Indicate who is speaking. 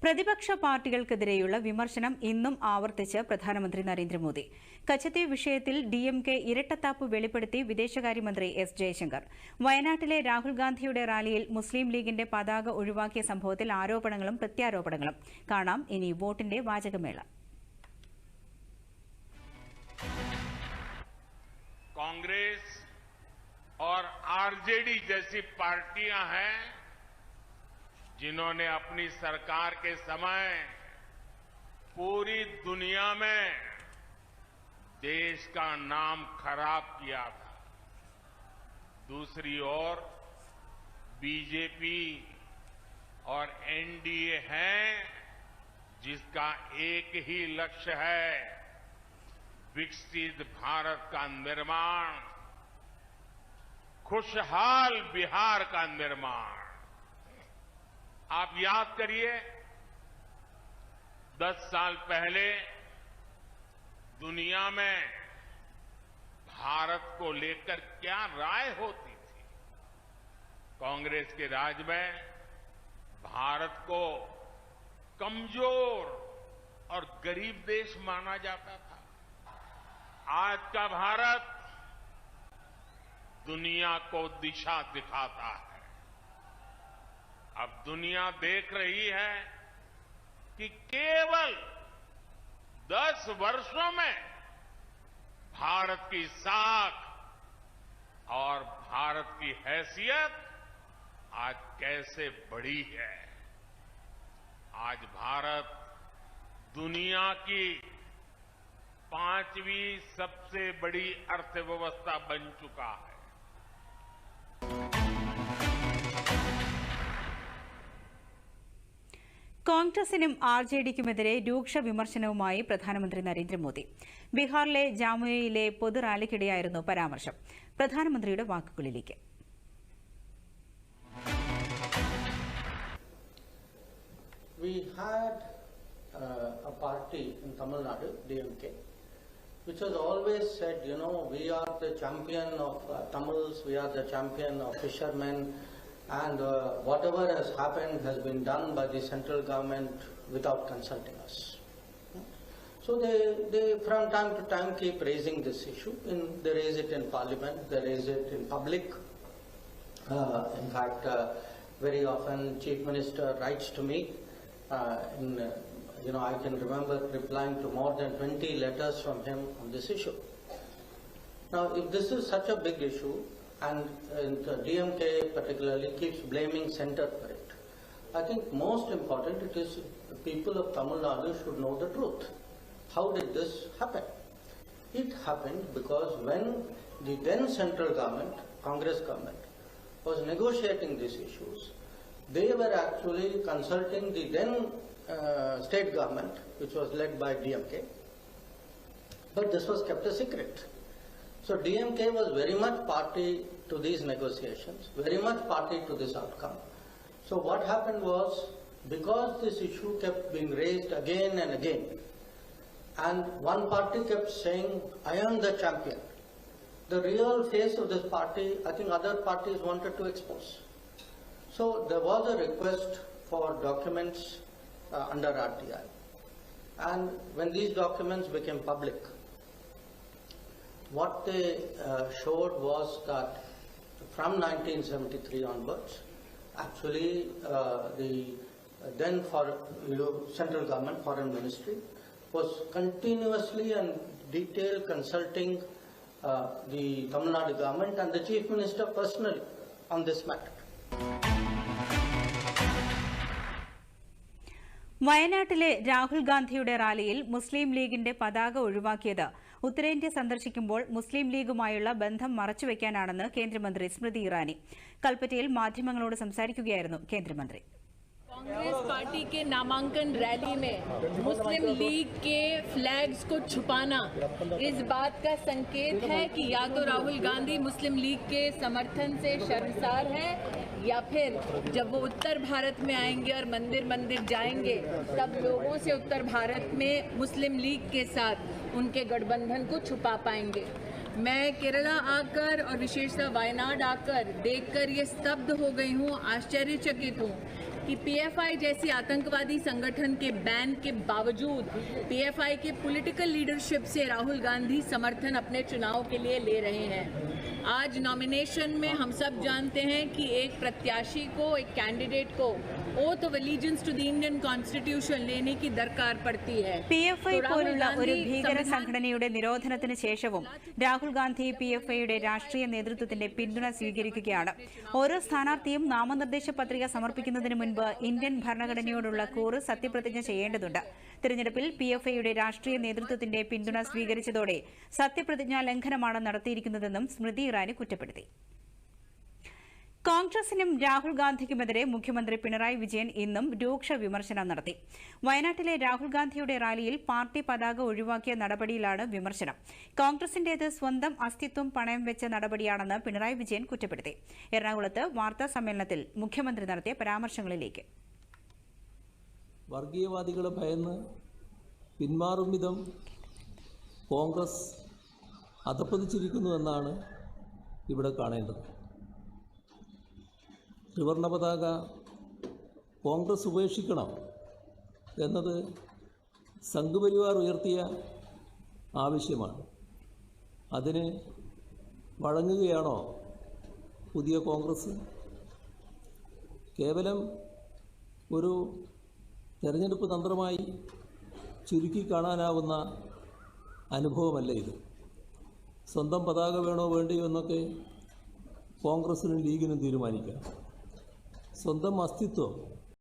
Speaker 1: പ്രതിപക്ഷ പാർട്ടികൾക്കെതിരെയുള്ള വിമർശനം ഇന്നും ആവർത്തിച്ച് പ്രധാനമന്ത്രി നരേന്ദ്രമോദി. കച്ചത്തീവ് വിഷയത്തിൽ ഡിഎംകെ ഇരട്ടത്താപ്പ് വെളിപ്പെടുത്തി വിദേശകാര്യമന്ത്രി എസ് ജയശങ്കർ. വയനാട്ടിലെ രാഹുൽ ഗാന്ധിയുടെ റാലിയിൽ മുസ്ലിം ലീഗിന്റെ പതാക ഒഴിവാക്കിയ സംഭവത്തിൽ ആരോപണങ്ങളും പ്രത്യാരോപണങ്ങളും. കാണാം ഇനി വോട്ടിന്റെ വാചകമേള.
Speaker 2: कांग्रेस और आरजेडी जैसी पार्टियां हैं जिन्होंने अपनी सरकार के समय पूरी दुनिया में देश का नाम खराब किया था। दूसरी ओर बीजेपी और एनडीए है जिसका एक ही लक्ष्य है, विकसित भारत का निर्माण, खुशहाल बिहार का निर्माण। आप याद करिए 10 साल पहले दुनिया में भारत को लेकर क्या राय होती थी। कांग्रेस के राज में भारत को कमजोर और गरीब देश माना जाता था। आज का भारत दुनिया को दिशा दिखाता है। अब दुनिया देख रही है कि केवल 10 वर्षों में भारत की साख और भारत की हैसियत आज कैसे बढ़ी है। आज भारत दुनिया की 5वीं सबसे बड़ी अर्थव्यवस्था बन चुका है।
Speaker 1: കോൺഗ്രസിനും ആർജെഡിക്കുമെതിരെ രൂക്ഷ വിമർശനവുമായി പ്രധാനമന്ത്രി നരേന്ദ്രമോദി. ബീഹാറിലെ ജാമുയിലെ പൊതുറാലിക്കിടെയായിരുന്നു പരാമർശം. പ്രധാനമന്ത്രിയുടെ വാക്കുകളിലേക്ക്.
Speaker 3: We had a party in Tamil Nadu, DMK, which has always said, we are the champion of Tamils, we are the champion of fishermen, and whatever has happened has been done by the central government without consulting us. So they from time to time keep raising this issue. They raise it in parliament, they raise it in public. In fact, very often Chief Minister writes to me. I can remember replying to more than 20 letters from him on this issue. Now, if this is such a big issue, and the DMK particularly keeps blaming center for it, I think most important it is the people of Tamil Nadu should know the truth. How did this happen? It happened because when the then central government, Congress government, was negotiating these issues, they were actually consulting the then state government, which was led by DMK, but this was kept a secret. So DMK was very much party to these negotiations, very much party to this outcome. So what happened was, because this issue kept being raised again and again, and one party kept saying, I am the champion, the real face of this party, I think other parties wanted to expose. So there was a request for documents under RTI. And when these documents became public, what they showed was that from 1973 onwards, actually the then central government foreign ministry was continuously and detailed consulting the Tamil Nadu government and the Chief Minister personally on this matter.
Speaker 1: വയനാട്ടിലെ രാഹുൽ ഗാന്ധിയുടെ റാലിയിൽ മുസ്ലിം ലീഗിന്റെ പതാക ഒഴിവാക്കിയത് ഉത്തരേന്ത്യ സന്ദർശിക്കുമ്പോൾ മുസ്ലിം ലീഗുമായുള്ള ബന്ധം മറച്ചുവെക്കാനാണെന്ന് കേന്ദ്രമന്ത്രി സ്മൃതി ഇറാനി. കൽപ്പറ്റയിൽ മാധ്യമങ്ങളോട് സംസാരിക്കുകയായിരുന്നു കേന്ദ്രമന്ത്രി.
Speaker 4: कांग्रेस पार्टी के नामांकन रैली में मुस्लिम लीग के फ्लैग्स को छुपाना इस बात का संकेत है कि या तो राहुल गांधी मुस्लिम लीग के समर्थन से शर्मसार हैं, या फिर जब वो उत्तर भारत में आएंगे और मंदिर मंदिर जाएंगे तब लोगों से उत्तर भारत में मुस्लिम लीग के साथ उनके गठबंधन को छुपा पाएंगे। मैं केरला आकर और विशेषतः वायनाड आकर देखकर ये स्तब्ध हो गई हूँ, आश्चर्यचकित हूँ कि पीएफआई जैसी आतंकवादी संगठन के बैन के बावजूद पीएफआई के पॉलिटिकल लीडरशिप से राहुल गांधी समर्थन अपने चुनाव के लिए ले रहे हैं। आज नॉमिनेशन में हम सब जानते हैं कि एक प्रत्याशी को, एक कैंडिडेट को oath of allegiance to the Indian constitution लेने की दरकार पड़ती है।
Speaker 1: PFI പോലുള്ള ഒരു ഭീകര സംഘടനയുടെ നിരോധനത്തിന് ശേഷവും രാഹുൽ ഗാന്ധി PFIയുടെ രാഷ്ട്രീയ നേതൃത്വത്തിന്റെ പിന്തുണ സ്വീകരിക്കുകയാണ്. ഓരോ സ്ഥാനാർത്ഥിയും നാമനിർദ്ദേശ പത്രിക സമർപ്പിക്കുന്നതിന് മുൻപ് ഇന്ത്യൻ ഭരണഘടനയോടുള്ള കൂറ് സത്യപ്രതിജ്ഞ ചെയ്യേണ്ടതുണ്ട്. തിരഞ്ഞെടുപ്പിൽ PFIയുടെ രാഷ്ട്രീയ നേതൃത്വത്തിന്റെ പിന്തുണ സ്വീകരിച്ചതോടെ സത്യപ്രതിജ്ഞാ ലംഘനമാണ് നടത്തിയിരിക്കുന്നതെന്നും സ്മൃതി ഇറാനി കുറ്റപ്പെടുത്തി. കോൺഗ്രസിനും രാഹുൽ ഗാന്ധിക്കുമെതിരെ മുഖ്യമന്ത്രി പിണറായി വിജയൻ ഇന്നും രൂക്ഷ വിമർശനം നടത്തി. വയനാട്ടിലെ രാഹുൽ ഗാന്ധിയുടെ റാലിയിൽ പാർട്ടി പതാക ഒഴിവാക്കിയ നടപടിയിലാണ് വിമർശനം. കോൺഗ്രസിന്റേത് സ്വന്തം അസ്തിത്വം പണയം വെച്ച നടപടിയാണെന്ന് പിണറായി വിജയൻ കുറ്റപ്പെടുത്തി. എറണാകുളത്ത് വാർത്താ സമ്മേളനത്തിൽ മുഖ്യമന്ത്രി നടത്തിയ പരാമർശങ്ങളിലേക്ക്.
Speaker 5: വർഗീയവാദികളെ ഭയന്ന് പിന്മാറും വിധം കോൺഗ്രസ് അധപ്പതിച്ചിരിക്കുന്നുവെന്നാണ് ഇവിടെ കാണേണ്ടത്. ത്രിവർണ്ണ പതാക കോൺഗ്രസ് ഉപേക്ഷിക്കണം എന്നത് സംഘപരിവാർ ഉയർത്തിയ ആവശ്യമാണ്. അതിന് വഴങ്ങുകയാണോ പുതിയ കോൺഗ്രസ്? കേവലം ഒരു തെരഞ്ഞെടുപ്പ് തന്ത്രമായി ചുരുക്കി കാണാനാവുന്ന അനുഭവമല്ല ഇത്. സ്വന്തം പതാക വേണോ വേണ്ടയോ എന്നൊക്കെ കോൺഗ്രസിനും ലീഗിനും തീരുമാനിക്കാം. സ്വന്തം അസ്തിത്വം